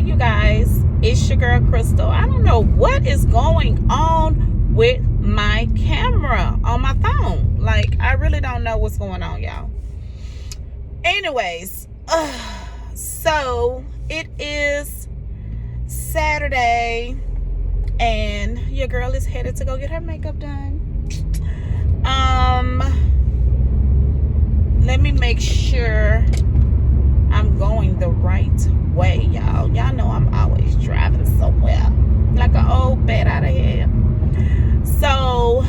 you guys, it's your girl Crystal. I don't know what is going on with my camera on my phone. Like, I really don't know what's going on, y'all. Anyways, so it is Saturday and your girl is headed to go get her makeup done. Let me make sure I'm going the right way, y'all. Y'all know I'm always driving somewhere like an old bat out of here. So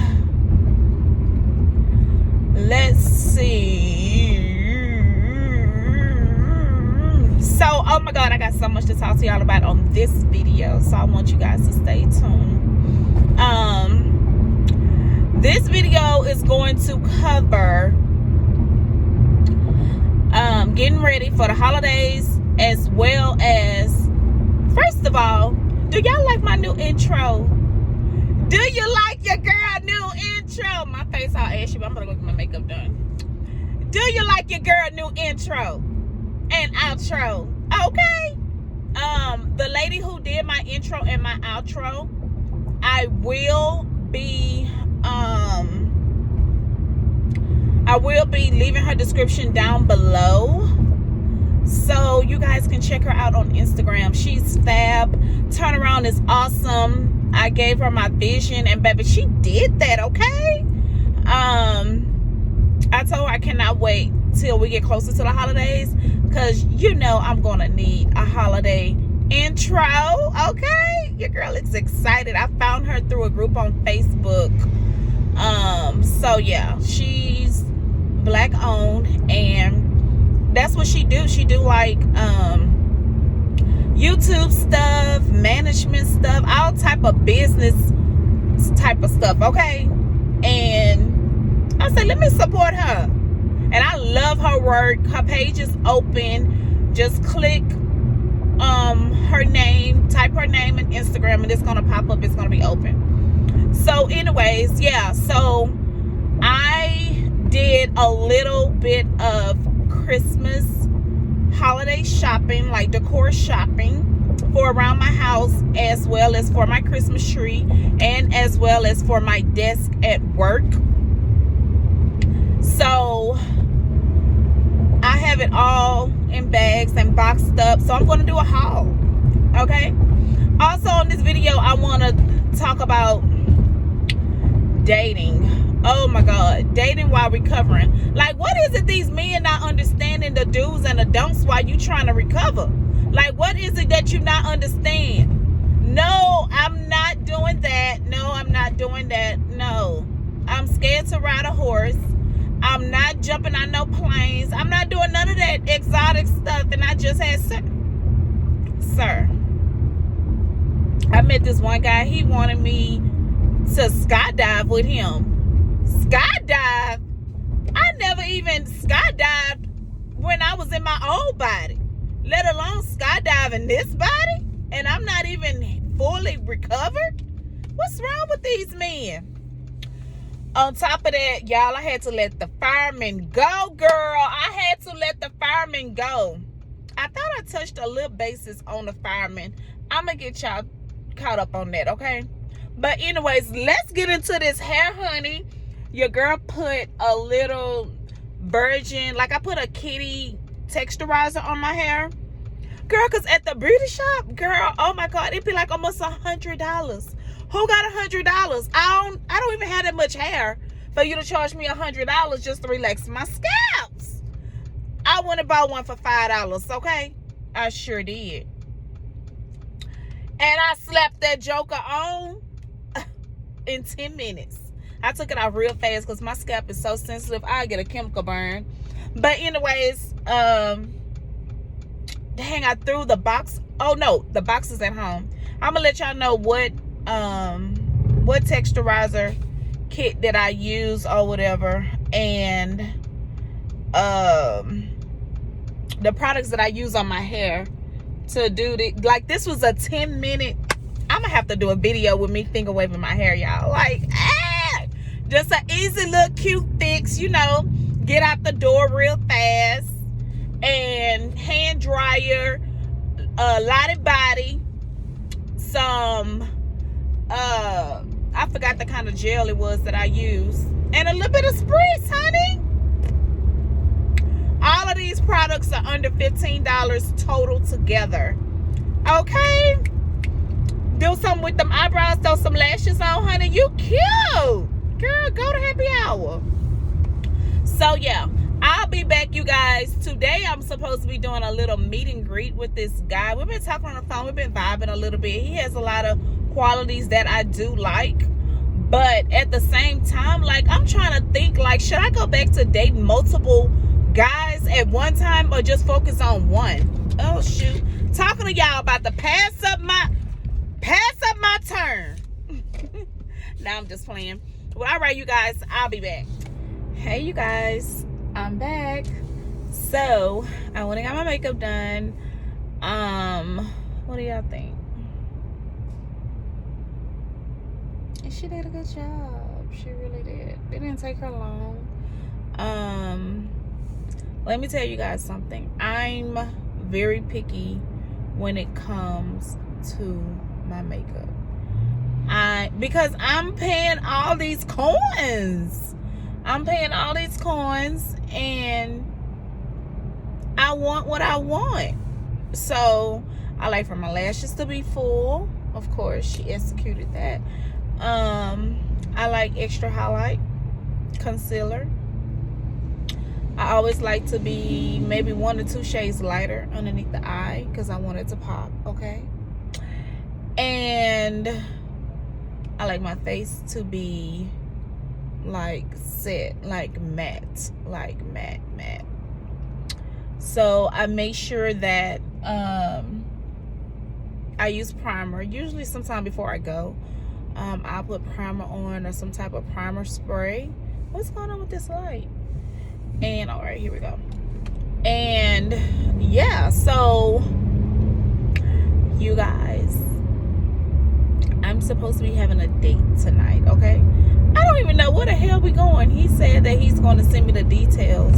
let's see. So, oh my God, I got so much to talk to y'all about on this video. So I want you guys to stay tuned. This video is going to cover getting ready for the holidays, as well as, first of all, do y'all like my new intro? Do you like your girl new intro? My face all ashy, but I'm gonna go get my makeup done. Do you like your girl new intro and outro? Okay. The lady who did my intro and my outro, I will be leaving her description down below, so you guys can check her out on Instagram. She's fab. Turnaround is awesome. I gave her my vision, and baby, she did that. Okay. I told her I cannot wait till we get closer to the holidays, because you know I'm gonna need a holiday intro. Okay, your girl is excited. I found her through a group on Facebook. So yeah, she's Black owned, and that's what she do. She do like YouTube stuff, management stuff, all type of business type of stuff. Okay, and I said, let me support her. And I love her work. Her page is open. Just click her name, type her name in Instagram, and it's gonna pop up. It's gonna be open. So anyways, yeah, so I did a little bit of Christmas holiday shopping, like decor shopping for around my house, as well as for my Christmas tree, and as well as for my desk at work. So I have it all in bags and boxed up, so I'm going to do a haul. Okay, also on this video I want to talk about dating. Oh my God, dating while recovering. Like, what is it these men not understanding the do's and the don'ts while you trying to recover? Like, what is it that you not understand? No, I'm not doing that. No, I'm not doing that. No, I'm scared to ride a horse. I'm not jumping on no planes. I'm not doing none of that exotic stuff. And I just had sir, I met this one guy. He wanted me to skydive with him. Skydive? I never even skydived when I was in my old body, let alone skydiving this body, and I'm not even fully recovered. What's wrong with these men? On top of that, y'all, I had to let the firemen go, girl. I had to let the firemen go. I thought I touched a little basis on the firemen. I'm gonna get y'all caught up on that, okay? But anyways, let's get into this hair, honey. Your girl put a little virgin, like I put a kitty texturizer on my hair. Girl, because at the beauty shop, girl, oh my God, it'd be like almost $100. Who got $100? I don't even have that much hair for you to charge me $100 just to relax my scalps. I went and bought one for $5, okay? I sure did. And I slapped that joker on in 10 minutes. I took it off real fast because my scalp is so sensitive. I get a chemical burn. But anyways, dang, I threw the box. Oh no, the box is at home. I'm gonna let y'all know what texturizer kit that I use or whatever, and the products that I use on my hair to do the, like, this was a 10-minute. I'm gonna have to do a video with me finger waving my hair, y'all. Like, just an easy little cute fix, you know, get out the door real fast. And hand dryer, Lottie Body, some I forgot the kind of gel it was that I used, and a little bit of spritz, honey. All of these products are under $15 total together. Okay? Do something with them eyebrows, throw some lashes on, honey. You cute. Girl, go to happy hour. So, yeah. I'll be back, you guys. Today, I'm supposed to be doing a little meet and greet with this guy. We've been talking on the phone. We've been vibing a little bit. He has a lot of qualities that I do like. But at the same time, like, I'm trying to think, like, should I go back to dating multiple guys at one time or just focus on one? Oh, shoot. Talking to y'all about to pass up my turn. Now I'm just playing. Well, all right, you guys. I'll be back. Hey, you guys. I'm back. So I went and got my makeup done. What do y'all think? And she did a good job. She really did. It didn't take her long. Let me tell you guys something. I'm very picky when it comes to my makeup. Because I'm paying all these coins. And I want what I want. So I like for my lashes to be full. Of course, she executed that. I like extra highlight, concealer. I always like to be maybe 1 or 2 shades lighter underneath the eye because I want it to pop, okay? And I like my face to be like set, like matte. So I make sure that I use primer, usually sometime before I go. I'll put primer on or some type of primer spray. What's going on with this light? And all right, here we go. And yeah, so you guys, I'm supposed to be having a date tonight, okay? I don't even know where the hell we going. He said that he's going to send me the details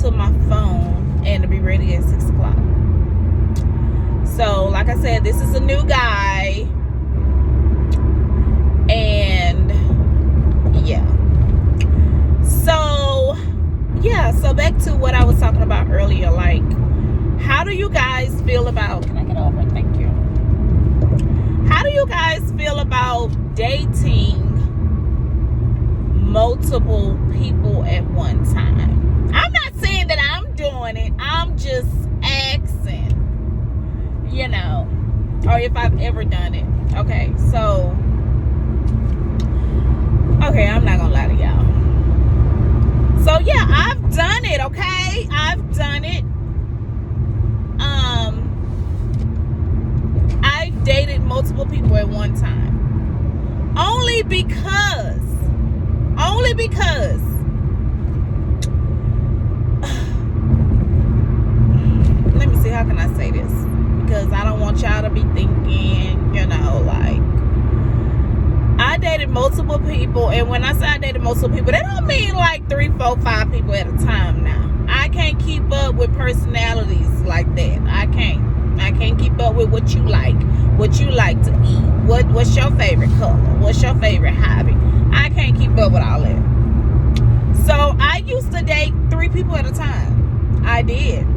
to my phone and to be ready at 6 o'clock. So, like I said, this is a new guy. And yeah. So back to what I was talking about earlier. Like, how do you guys feel about... Can I get over? Thank you. How do you guys feel about dating multiple people at one time? I'm not saying that I'm doing it. I'm just asking, you know, or if I've ever done it. Okay, so, okay, I'm not gonna lie to y'all. So yeah, I've done it, okay? I've done it. I've dated multiple people at one time. Only because let me see, how can I say this? Because I don't want y'all to be thinking, you know, like, I dated multiple people, and when I say I dated multiple people, that don't mean like 3, 4, 5 people at a time now. I can't keep up with personalities like that. I can't keep up with what you like to eat. What's your favorite color? What's your favorite hobby? I can't keep up with all that. So I used to date 3 people at a time. I did.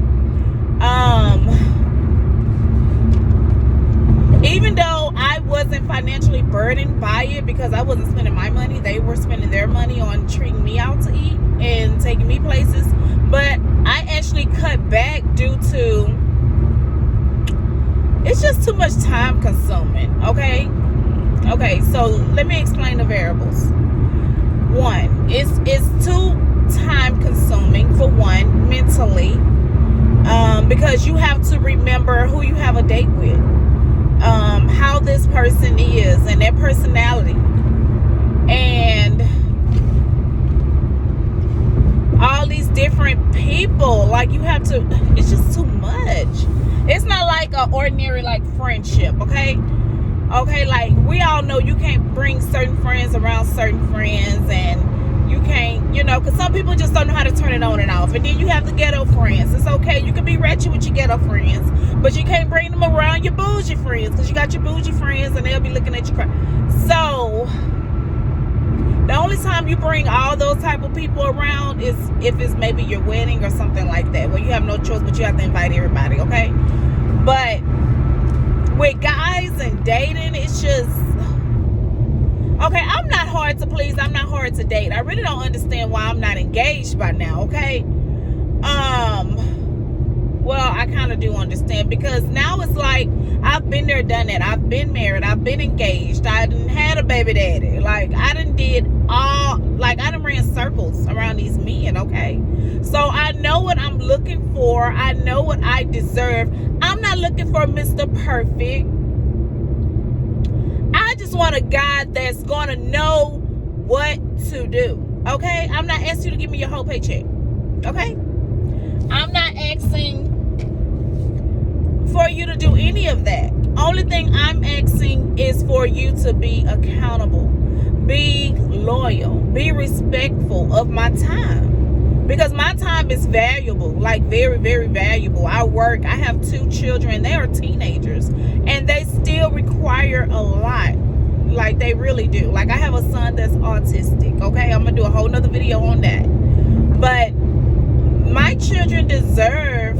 Even though I wasn't financially burdened by it because I wasn't spending my money, they were spending their money on treating me out to eat and taking me places. But I actually cut back due to, it's just too much time consuming, okay? Okay, so let me explain the variables. One, it's too time consuming for one, mentally, because you have to remember who you have a date with. How this person is and their personality, and all these different people. Like, you have to, it's just too much. It's not like an ordinary like friendship, okay? Like, we all know you can't bring certain friends around certain friends, and you can't, you know, because some people just don't know how to turn it on and off. And then you have the ghetto friends. It's okay, you can be at you with your ghetto friends, but you can't bring them around your bougie friends because you got your bougie friends and they'll be looking at you cry. So the only time you bring all those type of people around is if it's maybe your wedding or something like that, where you have no choice but you have to invite everybody, okay? But with guys and dating, it's just, okay, I'm not hard to please. I'm not hard to date. I really don't understand why I'm not engaged by now, okay? Well, I kind of do understand, because now it's like I've been there, done that. I've been married. I've been engaged. I done had a baby daddy. Like, I done did all, like, I done ran circles around these men, okay? So I know what I'm looking for. I know what I deserve. I'm not looking for Mr. Perfect. I just want a guy that's going to know what to do, okay? I'm not asking you to give me your whole paycheck, okay? I'm not asking for you to do any of that. Only thing I'm asking is for you to be accountable, be loyal, be respectful of my time, because my time is valuable, like very, very valuable. I work, I have 2 children, they are teenagers, and they still require a lot. Like, they really do. Like, I have a son that's autistic, okay? I'm gonna do a whole nother video on that. But my children deserve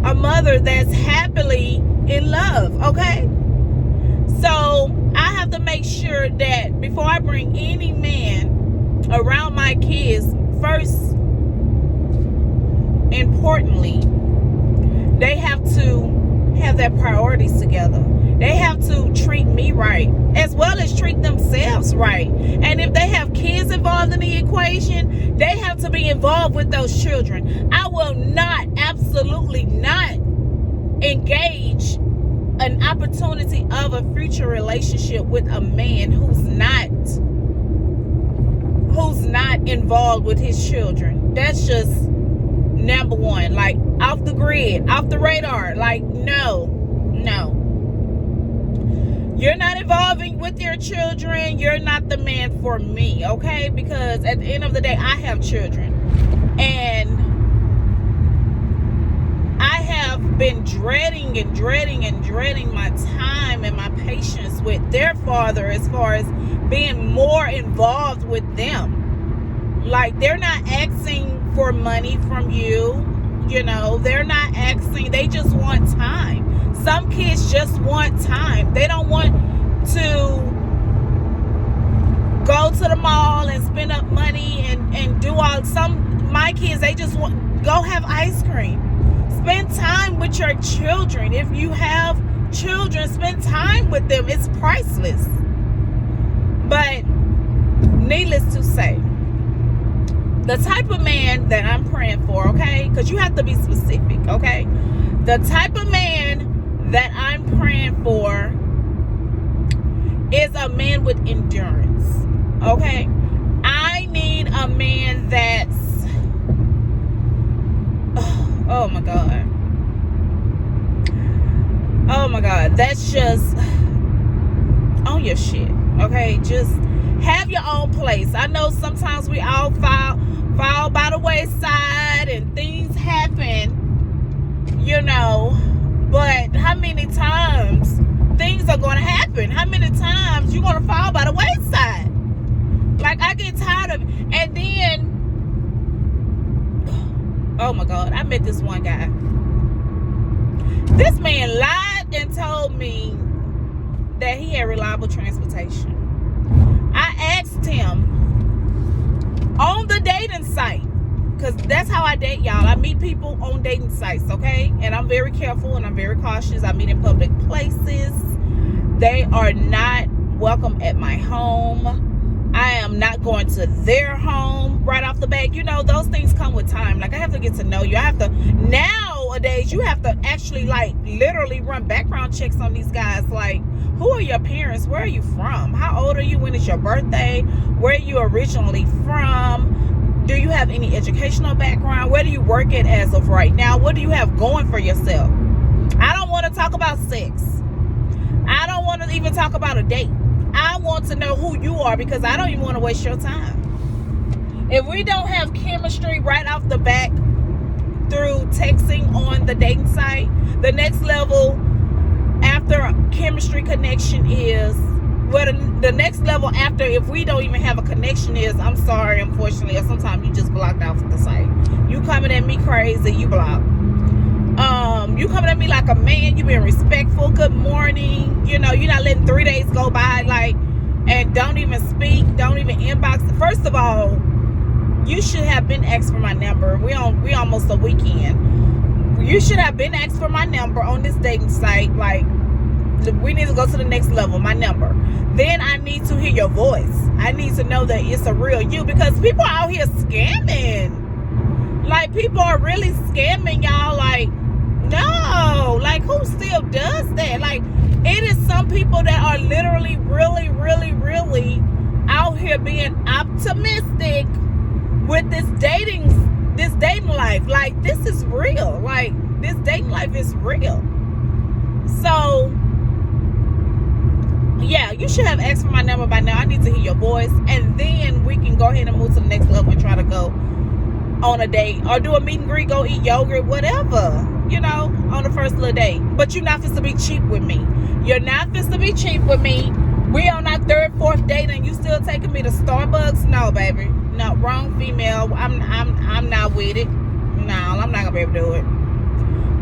a mother that's happily in love, okay? So I have to make sure that before I bring any man around my kids, first, importantly, they have to have their priorities together. They have to treat me right, as well as treat themselves right. And if they have kids involved in the equation, they have to be involved with those children. I will not, absolutely not, engage an opportunity of a future relationship with a man who's not involved with his children. That's just number one. Like, off the grid, off the radar. Like, no. You're not involving with your children. You're not the man for me, okay? Because at the end of the day, I have children. And I have been dreading my time and my patience with their father, as far as being more involved with them. Like, they're not asking for money from you. You know, they're not asking. They just want time. Some kids just want time. They don't want to go to the mall and spend up money and do all. My kids, they just want, go have ice cream. Spend time with your children. If you have children, spend time with them. It's priceless. But needless to say, the type of man that I'm praying for, okay? Because you have to be specific, okay? The type of man that I'm praying for is a man with endurance, okay? I need a man that's, oh my God, that's just on your shit, okay? Just have your own place. I know sometimes we all fall by the wayside and things happen, you know, but how many times things are going to happen? How many times you're going to fall by the wayside? Like, I get tired of it. And then, oh my God, I met this one guy. This man lied and told me that he had reliable transportation. I asked him on the dating site, because that's how I date, y'all. I meet people on dating sites, okay? And I'm very careful and I'm very cautious. I meet in public places. They are not welcome at my home. I am not going to their home right off the bat. You know, those things come with time. Like, I have to get to know you. I have to, nowadays, you have to actually, like, literally run background checks on these guys. Like, who are your parents? Where are you from? How old are you? When is your birthday? Where are you originally from? Do you have any educational background? Where do you work at as of right now? What do you have going for yourself? I don't want to talk about sex. I don't want to even talk about a date. I want to know who you are, because I don't even want to waste your time. If we don't have chemistry right off the bat, through texting on the dating site. The next level after chemistry connection is, well, the next level after, if we don't even have a connection, is, I'm sorry, unfortunately, or sometimes you just blocked out the site. You coming at me crazy, you block. You coming at me like a man, you being respectful, good morning, you know, you're not letting 3 days go by, like, and don't even speak, don't even inbox. First of all, you should have been asked for my number. We almost a weekend. You should have been asked for my number on this dating site. Like, we need to go to the next level, my number. Then I need to hear your voice. I need to know that it's a real you, because people are out here scamming. Like, people are really scamming y'all. Like, no, like, who still does that? Like, it is some people that are literally really, really, really out here being optimistic with this dating life. Like, this is real. Like, this dating life is real. So yeah, you should have asked for my number by now. I need to hear your voice, and then we can go ahead and move to the next level and try to go on a date or do a meet and greet, go eat yogurt, whatever, you know, on the first little date. But you're not supposed to be cheap with me. You're not supposed to be cheap with me. We on our third, fourth date, and you still taking me to Starbucks? No, baby. No, wrong female. I'm not with it. No, I'm not gonna be able to do it.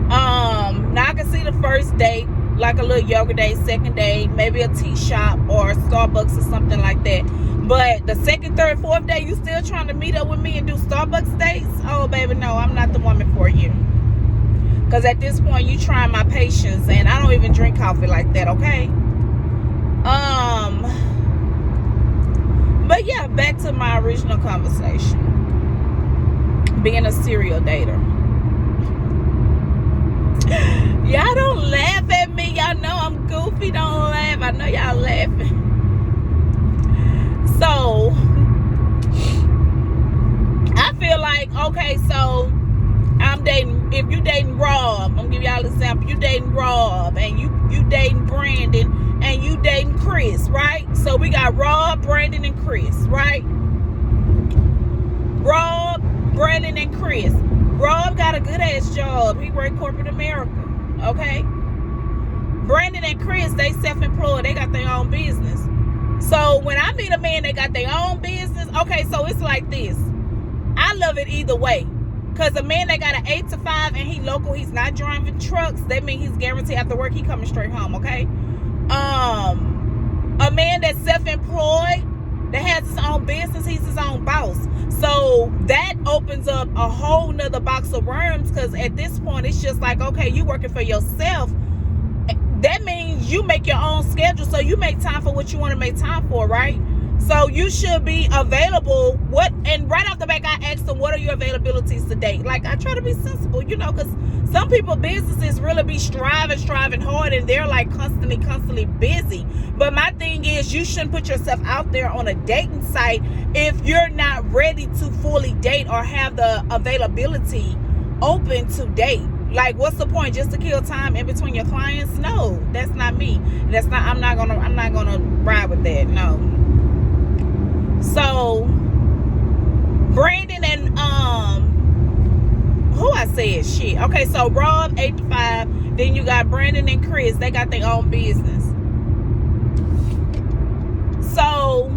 Now I can see the first date, like a little yoga date, second date, maybe a tea shop or Starbucks or something like that. But the second, third, fourth day, you still trying to meet up with me and do Starbucks dates? Oh, baby, no, I'm not the woman for you. Because at this point, you trying my patience, and I don't even drink coffee like that, okay? But yeah, back to my original conversation. Being a serial dater. Y'all don't laugh at me. Y'all know I'm goofy. Don't laugh. I know y'all laughing. So I feel like, okay, so I'm dating, if you dating Rob, I'm gonna give y'all an example. You dating Rob, and you dating Brandon, and you dating Chris, right? So we got Rob, Brandon, and Chris, right? Rob, Brandon, and Chris. Rob got a good ass job. He worked corporate America, okay? Brandon and Chris, they self-employed. They got their own business. So when I meet a man that got their own business, okay, so it's like this. I love it either way. Because a man that got an 8 to 5 and he local, he's not driving trucks, that means he's guaranteed after work, he coming straight home, okay? A man that's self-employed, that has his own business, he's his own boss. So that opens up a whole nother box of worms, because at this point, it's just like, okay, you working for yourself. That means you make your own schedule, so you make time for what you want to make time for, right? So you should be available. And right off the back, I asked them, what are your availabilities to date? Like, I try to be sensible, you know, because some people, businesses really be striving hard, and they're like constantly busy. But my thing is, you shouldn't put yourself out there on a dating site if you're not ready to fully date or have the availability open to date. Like, what's the point? Just to kill time in between your clients? No, that's not me. I'm not gonna ride with that. No. So Brandon and who I said shit. Okay, so Rob 8 to 5. Then you got Brandon and Chris. They got their own business. So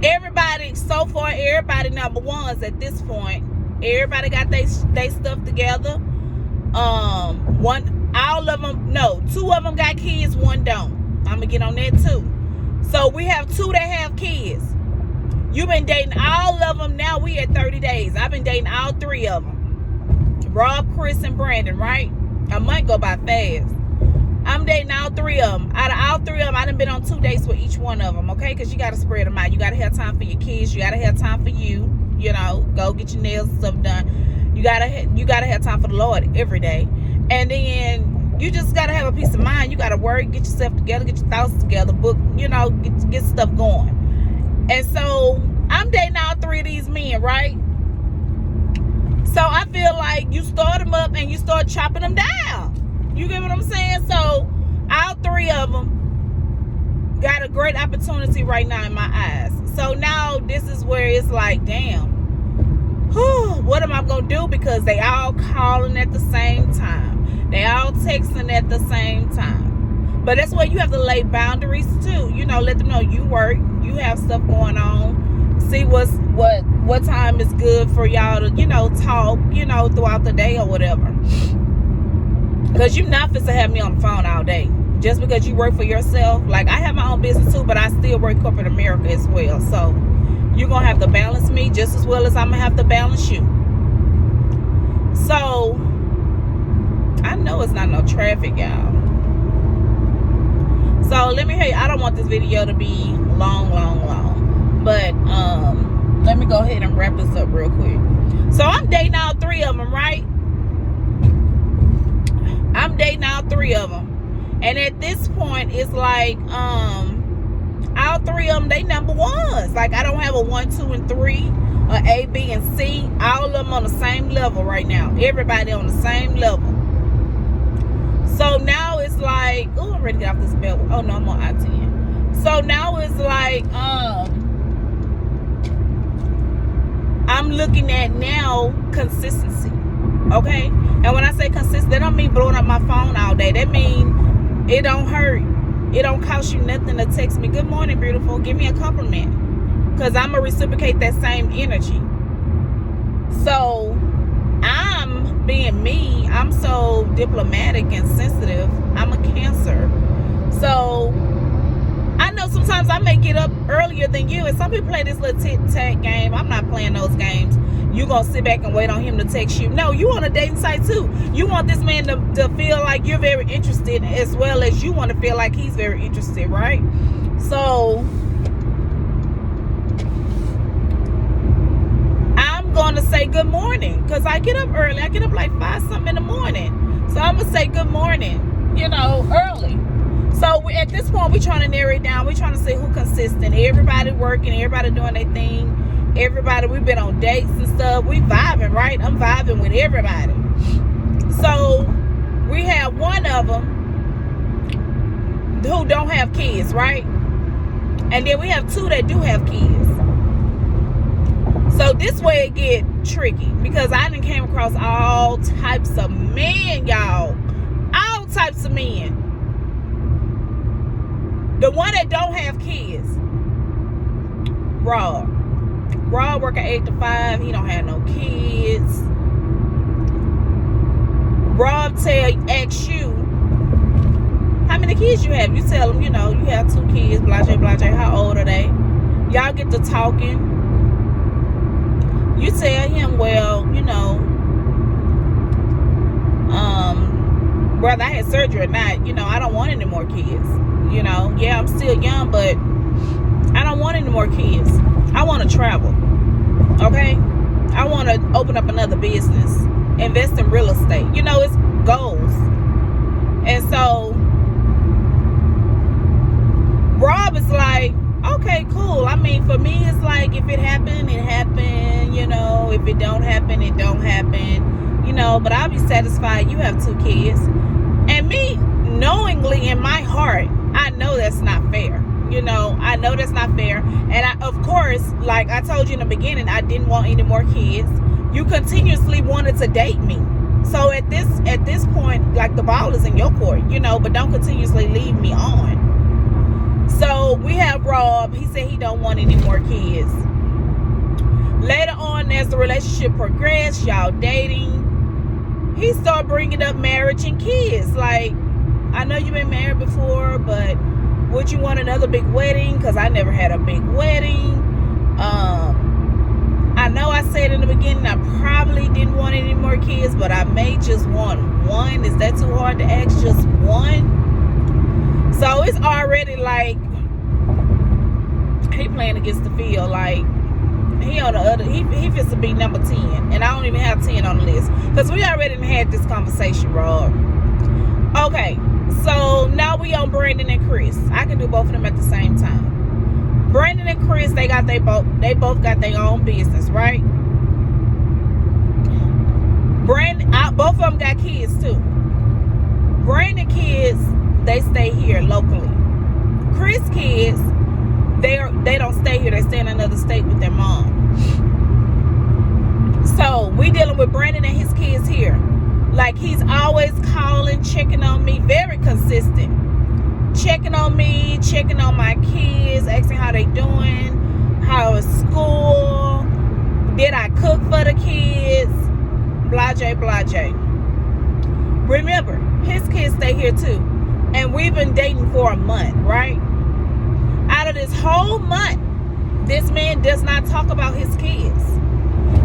everybody number ones at this point. Everybody got they stuff together. Two of them got kids, one don't. I'm gonna get on that too. So we have two that have kids. You've been dating all of them. Now we at 30 days. I've been dating all three of them. Rob, Chris, and Brandon, right? A month go by fast. I'm dating all three of them. Out of all three of them, I done been on 2 dates with each one of them, okay? Because you got to spread them out. You got to have time for your kids. You got to have time for you. You know, go get your nails and stuff done. You gotta have time for the Lord every day. And then you just got to have a peace of mind. You got to work, get yourself together, get your thoughts together, book, you know, get stuff going. And so I'm dating all three of these men, right? So I feel like you start them up and you start chopping them down. You get what I'm saying? So all three of them got a great opportunity right now in my eyes. So now this is where it's like, damn, what am I going to do? Because they all calling at the same time. They all texting at the same time. But that's where you have to lay boundaries too. You know, let them know you work, you have stuff going on. See what time is good for y'all to, you know, talk, you know, throughout the day or whatever. Because you're not fit to have me on the phone all day. Just because you work for yourself. Like, I have my own business too, but I still work corporate America as well. So you're going to have to balance me just as well as I'm going to have to balance you. So, I know it's not no traffic, y'all. So, let me hear you. I don't want this video to be long. But, let me go ahead and wrap this up real quick. So, I'm dating all 3 of them, right? I'm dating all 3 of them. And at this point, it's like, all 3 of them, they number ones. Like, I don't have a 1, 2, and 3, a A, B, and C. All of them on the same level right now. Everybody on the same level. So now it's like, oh, I'm ready to get off this belt. Oh no, I'm on I-10. So now it's like, I'm looking at now consistency. Okay? And when I say consistent, that don't mean blowing up my phone all day. That means it don't hurt. It don't cost you nothing to text me, good morning, beautiful. Give me a compliment. Because I'm going to reciprocate that same energy. So, I'm being me. I'm so diplomatic and sensitive. I'm a Cancer. So, I know sometimes I may get up earlier than you. And some people play this little tit-tat game. I'm not playing those games. You gonna sit back and wait on him to text you. No, you on a dating site too. You want this man to feel like you're very interested, as well as you want to feel like he's very interested, right? So I'm gonna say good morning, because I get up early. I get up like 5 something in the morning. So I'm gonna say good morning, you know, early. So at this point, we're trying to narrow it down. We're trying to see who consistent. Everybody working, everybody doing their thing. Everybody, we've been on dates and stuff. We vibing, right? I'm vibing with everybody. So we have one of them who don't have kids, right? And then we have 2 that do have kids. So this way it get tricky, because I done came across all types of men, y'all. All types of men. The one that don't have kids, Rob working 8 to 5. He don't have no kids. Rob asks you, how many kids you have? You tell him, you know, you have 2 kids, blah, blah. How old are they? Y'all get to talking. You tell him, well, you know, whether I had surgery or not, you know, I don't want any more kids. You know, yeah, I'm still young, but I don't want any more kids. I want to travel. Okay? I want to open up another business. Invest in real estate. You know, it's goals. And so Rob is like, okay, cool. I mean, for me, it's like, if it happened, it happened. You know, if it don't happen, it don't happen. You know, but I'll be satisfied you have 2 kids. And me, knowingly in my heart, I know that's not fair. You know, I know that's not fair. And of course, like I told you in the beginning, I didn't want any more kids. You continuously wanted to date me. So at this point, like, the ball is in your court, you know, but don't continuously leave me on. So we have Rob. He said he don't want any more kids. Later on, as the relationship progressed, y'all dating, he started bringing up marriage and kids. Like, I know you've been married before, but would you want another big wedding? Because I never had a big wedding. I know I said in the beginning I probably didn't want any more kids, but I may just want 1. Is that too hard to ask? Just 1? So it's already like he playing against the field. Like, he on the other, he fits to be number 10, and I don't even have 10 on the list, because we already had this conversation, Rob. Okay. So now we on Brandon and Chris. I can do both of them at the same time. Brandon and Chris, they both got their own business, right? Both of them got kids too. Brandon kids, they stay here locally. Chris kids, they don't stay here. They stay in another state with their mom. So we dealing with Brandon and his kids here. Like, he's always calling, checking on me, very consistent. Checking on me, checking on my kids, asking how they doing, how is school, did I cook for the kids, blase, blase. Remember, his kids stay here too. And we've been dating for a month, right? Out of this whole month, this man does not talk about his kids.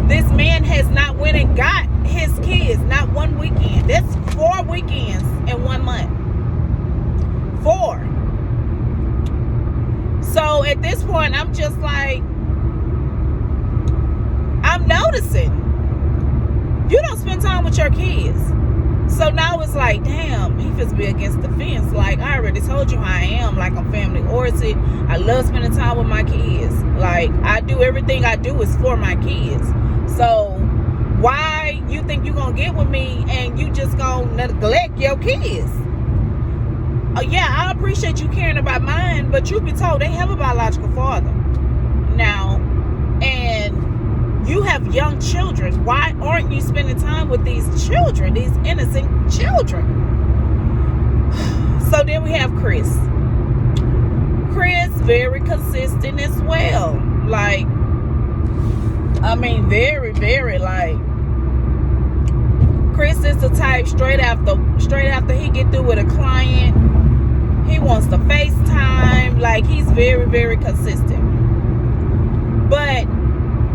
This man has not went and got his kids, not one weekend. That's 4 weekends in 1 month. 4. So at this point, I'm just like, I'm noticing you don't spend time with your kids. So now it's like, damn, he feels be against the fence. Like, I already told you how I am. Like, I'm family oriented. I love spending time with my kids. Like, I do everything I do is for my kids. So why you think you're going to get with me and you just going to neglect your kids? Yeah, I appreciate you caring about mine, but truth be told, they have a biological father now. And you have young children. Why aren't you spending time with these children, these innocent children? So then we have Chris. Chris, very consistent as well. Like, I mean, very, very, like, Chris is the type straight after he get through with a client, he wants to FaceTime. Like, he's very, very consistent. But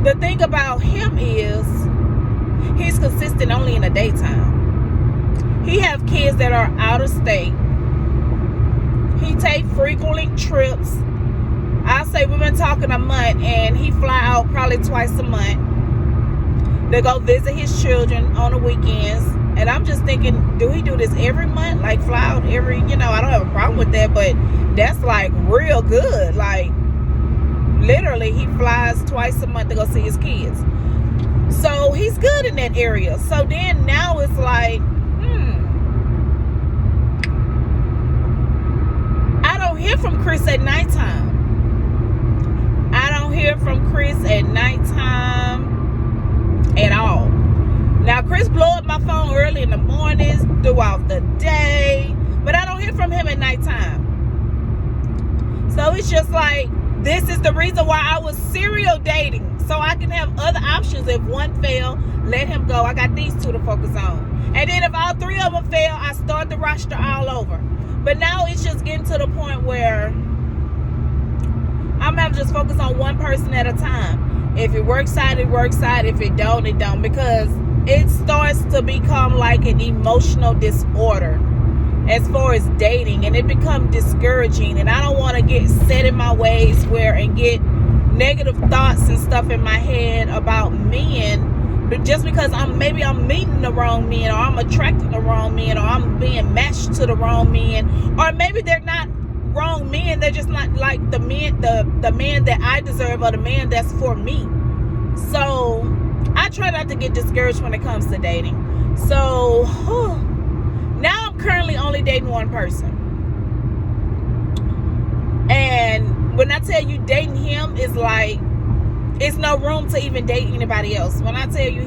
the thing about him is he's consistent only in the daytime. He have kids that are out of state. He take frequently trips. I'll say we've been talking a month, and he fly out probably twice a month to go visit his children on the weekends. And I'm just thinking, do he do this every month? Like, fly out every, I don't have a problem with that, but that's like real good. Like, literally, he flies twice a month to go see his kids. So he's good in that area. So then now it's like, I don't hear from Chris at nighttime. I don't hear from Chris at nighttime at all. Now, Chris blow up my phone early in the mornings, throughout the day, but I don't hear from him at nighttime. So it's just like, this is the reason why I was serial dating. So I can have other options. If one fail, let him go. I got these 2 to focus on. And then if all 3 of them fail, I start the roster all over. But now it's just getting to the point where I'm going to just focus on one person at a time. If it works out, it works out. If it don't, it don't. Because it starts to become like an emotional disorder as far as dating, and it becomes discouraging, and I don't want to get set in my ways and get negative thoughts and stuff in my head about men, but just because I'm meeting the wrong men, or I'm attracting the wrong men, or I'm being matched to the wrong men, or maybe they're not wrong men, they're just not like the man that I deserve, or the man that's for me. So I try not to get discouraged when it comes to dating. So now I'm currently only dating one person. And when I tell you dating him is like, it's no room to even date anybody else. When I tell you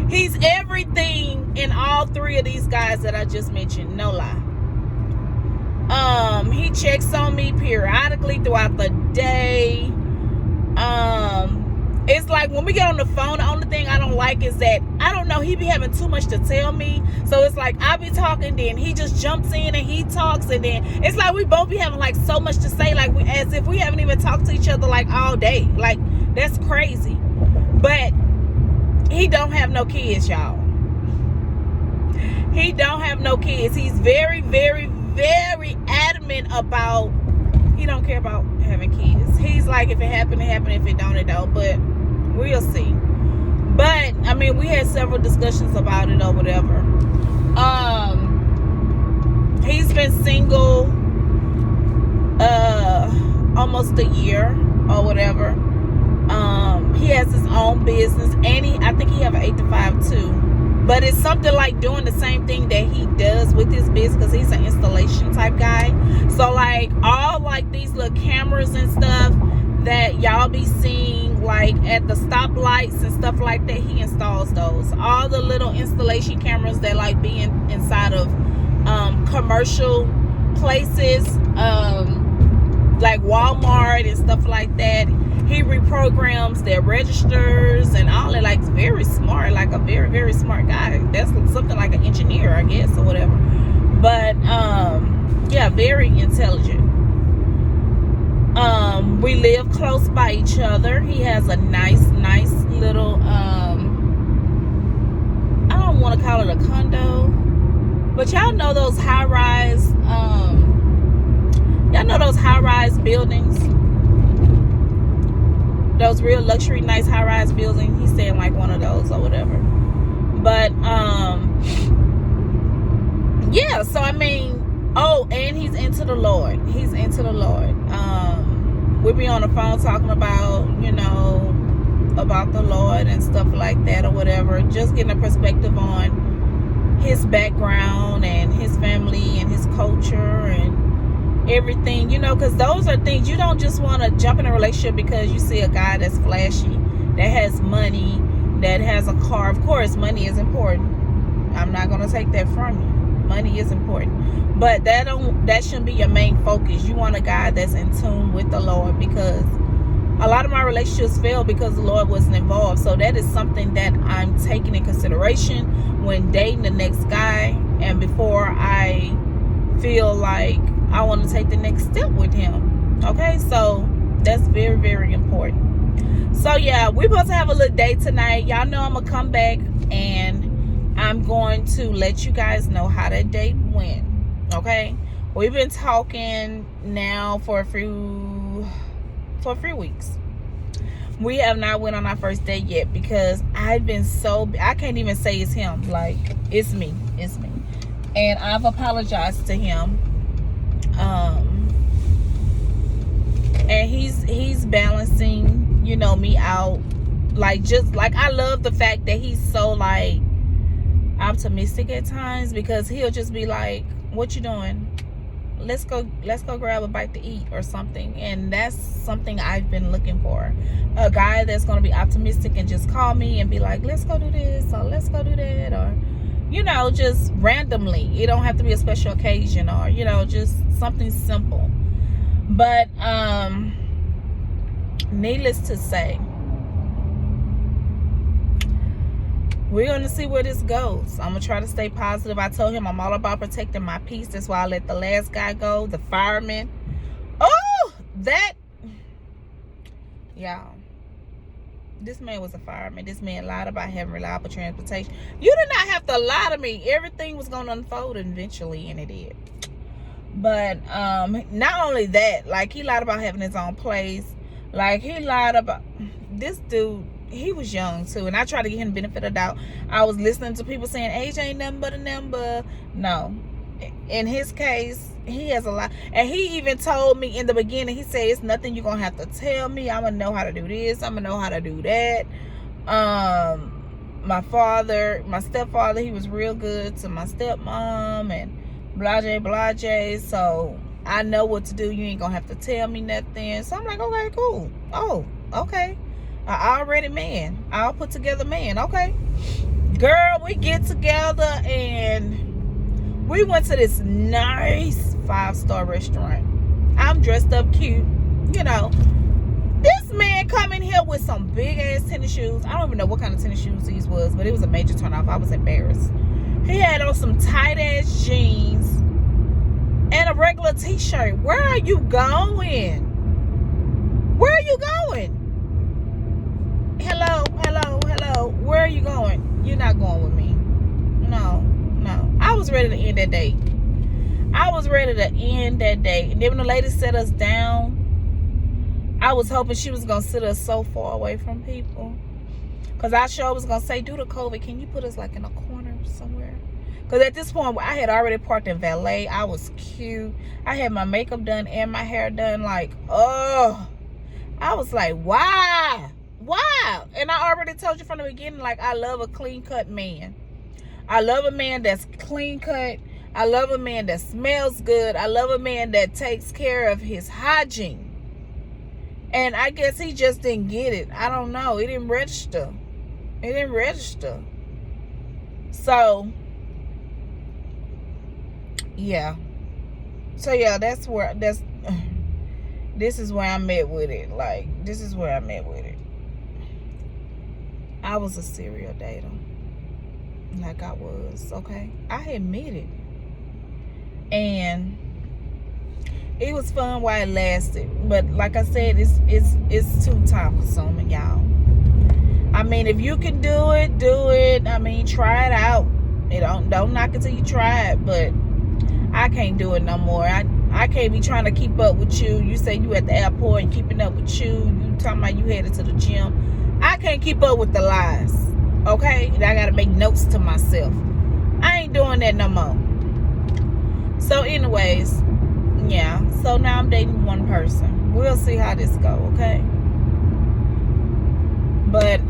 he's everything in all 3 of these guys that I just mentioned, no lie. He checks on me periodically throughout the day. It's like when we get on the phone, the only thing I don't like is that, I don't know, he be having too much to tell me. So it's like I be talking, then he just jumps in and he talks, and then it's like we both be having like so much to say, like as if we haven't even talked to each other like all day. Like, that's crazy. But he don't have no kids, y'all. He don't have no kids. He's very, very, very adamant about, he don't care about having kids. He's like, if it happen, it happen. If it don't, it don't. But we'll see. But I mean, we had several discussions about it or whatever. He's been single almost a year or whatever. He has his own business, and I think he have an 8 to 5 too. But it's something like doing the same thing that he does with his business, because he's an installation type guy. So like all like these little cameras and stuff, that y'all be seeing like at the stoplights and stuff like that, he installs those. All the little installation cameras that like be inside of commercial places, like Walmart and stuff like that. He reprograms their registers and all that. Like, very smart, like a very, very smart guy. That's something like an engineer, I guess, or whatever. But yeah, very intelligent. We live close by each other. He has a nice little I don't want to call it a condo, but y'all know those high-rise buildings, those real luxury nice high-rise buildings. He's staying like one of those or whatever. But yeah, so I mean, oh, and he's into the Lord. We'll be on the phone talking about, you know, about the Lord and stuff like that or whatever. Just getting a perspective on his background and his family and his culture and everything, you know, because those are things you don't just want to jump in a relationship because you see a guy that's flashy, that has money, that has a car. Of course, money is important. I'm not going to take that from you. Money is important, but that shouldn't be your main focus. You want a guy that's in tune with the Lord, because a lot of my relationships fail because the Lord wasn't involved. So that is something that I'm taking in consideration when dating the next guy, and before I feel like I want to take the next step with him. Okay, so that's very, very important. So yeah, we're supposed to have a little date tonight. Y'all know I'm gonna come back and I'm going to let you guys know how that date went. Okay, we've been talking now for a few weeks. We have not went on our first date yet because I've been I can't even say it's him. Like, it's me, and I've apologized to him. And he's balancing, you know, me out. Like, just like, I love the fact that he's so like optimistic at times, because he'll just be like, what you doing? Let's go grab a bite to eat or something. And that's something I've been looking for. A guy that's going to be optimistic and just call me and be like, let's go do this or let's go do that, or, you know, just randomly. It don't have to be a special occasion, or, you know, just something simple. But needless to say, we're going to see where this goes. I'm going to try to stay positive. I told him I'm all about protecting my peace. That's why I let the last guy go, the fireman. Oh, that. Y'all, this man was a fireman. This man lied about having reliable transportation. You did not have to lie to me. Everything was going to unfold eventually, and it did. But not only that, like, he lied about having his own place. Like, he lied about this dude. He was young too, and I tried to give him the benefit of the doubt. I was listening to people saying age ain't nothing but a number. No, in his case, he has a lot. And he even told me in the beginning, he said, it's nothing you're gonna have to tell me. I'm gonna know how to do this, I'm gonna know how to do that. My stepfather, he was real good to my stepmom, and blase. So I know what to do. You ain't gonna have to tell me nothing. So I'm like, okay, cool. Oh, okay. Already man. I'll put together man. Okay. Girl, we get together and we went to this nice 5-star restaurant. I'm dressed up cute. You know, this man come in here with some big ass tennis shoes. I don't even know what kind of tennis shoes these was, but it was a major turn off. I was embarrassed. He had on some tight ass jeans and a regular t-shirt. Where are you going? Where are you going? Hello. Where are you going? You're not going with me. No. I was ready to end that date. And then when the lady set us down, I was hoping she was going to sit us so far away from people. Because I sure was going to say, due to COVID, can you put us like in a corner somewhere? Because at this point, I had already parked in valet. I was cute. I had my makeup done and my hair done. Like, oh. I was like, why? And I already told you from the beginning, like, I love a clean-cut man. I love a man that's clean-cut. I love a man that smells good. I love a man that takes care of his hygiene. And I guess he just didn't get it. I don't know. It didn't register. It didn't register. So, yeah. So, yeah, this is where I'm at with it. Like, this is where I'm at with it. I was a serial dater. Like I was, okay? I admit it. And it was fun while it lasted. But like I said, it's too time consuming, y'all. I mean, if you can do it, do it. I mean, try it out. Don't knock it till you try it. But I can't do it no more. I can't be trying to keep up with you. You say you at the airport and keeping up with you. You talking about you headed to the gym. I can't keep up with the lies. Okay? I gotta make notes to myself. I ain't doing that no more. So anyways, yeah. So now I'm dating one person. We'll see how this go, okay? But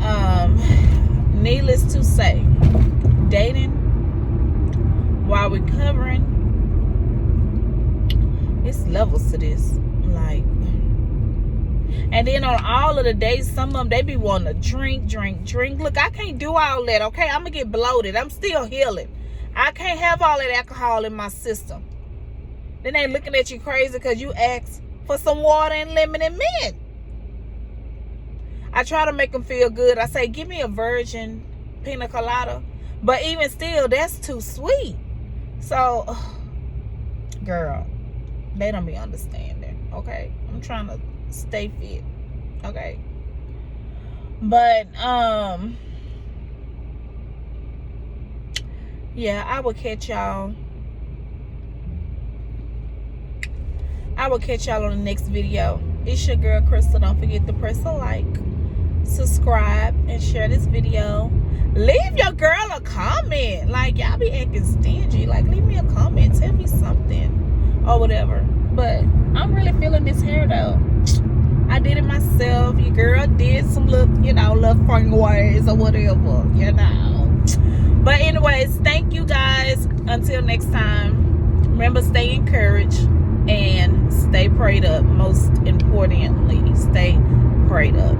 needless to say, dating while recovering, it's levels to this. Like, and then on all of the days, some of them, they be wanting to drink. Look, I can't do all that, okay? I'm gonna get bloated. I'm still healing. I can't have all that alcohol in my system. Then they looking at you crazy because you asked for some water and lemon and mint. I try to make them feel good. I say, give me a virgin pina colada. But even still, that's too sweet. So, girl, they don't be understanding, okay? I'm trying to stay fit, okay? But, yeah, I will catch y'all. I will catch y'all on the next video. It's your girl, Crystal. Don't forget to press a like, subscribe, and share this video. Leave your girl a comment. Like, y'all be acting stingy. Like, leave me a comment. Tell me something or whatever. But I'm really feeling this hair, though. I did it myself. Your girl did some little, little fun ways or whatever, But anyways, thank you guys. Until next time, remember, stay encouraged and stay prayed up. Most importantly, stay prayed up.